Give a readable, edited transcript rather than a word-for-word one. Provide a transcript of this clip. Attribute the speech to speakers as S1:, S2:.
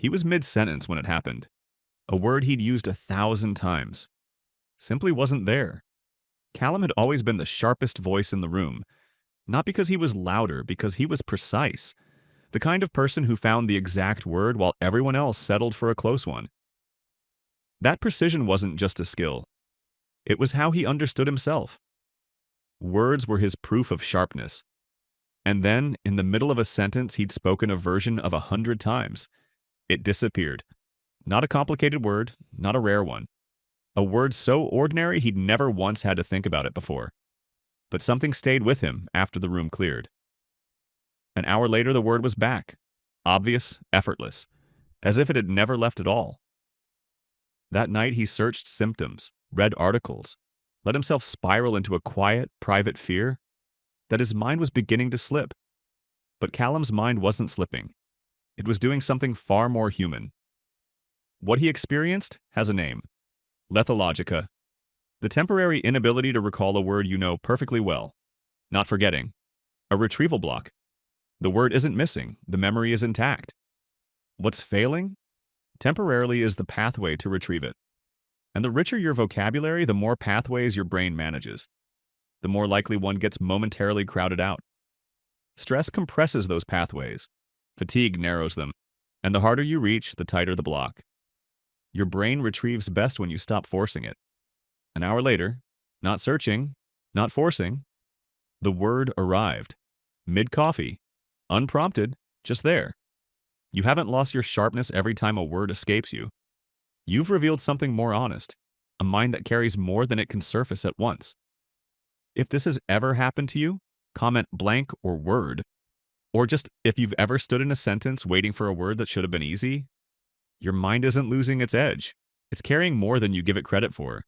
S1: He was mid-sentence when it happened. A word he'd used 1,000 times. Simply wasn't there. Callum had always been the sharpest voice in the room, not because he was louder, because he was precise. The kind of person who found the exact word while everyone else settled for a close one. That precision wasn't just a skill. It was how he understood himself. Words were his proof of sharpness. And then, in the middle of a sentence he'd spoken a version of 100 times, it disappeared. Not a complicated word, not a rare one. A word so ordinary he'd never once had to think about it before. But something stayed with him after the room cleared. An hour later, the word was back. Obvious, effortless. As if it had never left at all. That night he searched symptoms, read articles, let himself spiral into a quiet, private fear that his mind was beginning to slip. But Callum's mind wasn't slipping. It was doing something far more human. What he experienced has a name. Lethologica. The temporary inability to recall a word you know perfectly well. Not forgetting. A retrieval block. The word isn't missing. The memory is intact. What's failing? Temporarily is the pathway to retrieve it. And the richer your vocabulary, the more pathways your brain manages. The more likely one gets momentarily crowded out. Stress compresses those pathways. Fatigue narrows them. And the harder you reach, the tighter the block. Your brain retrieves best when you stop forcing it. An hour later, not searching, not forcing, the word arrived. Mid-coffee. Unprompted, just there. You haven't lost your sharpness every time a word escapes you. You've revealed something more honest, a mind that carries more than it can surface at once. If this has ever happened to you, comment blank or word. Or just if you've ever stood in a sentence waiting for a word that should have been easy, your mind isn't losing its edge. It's carrying more than you give it credit for.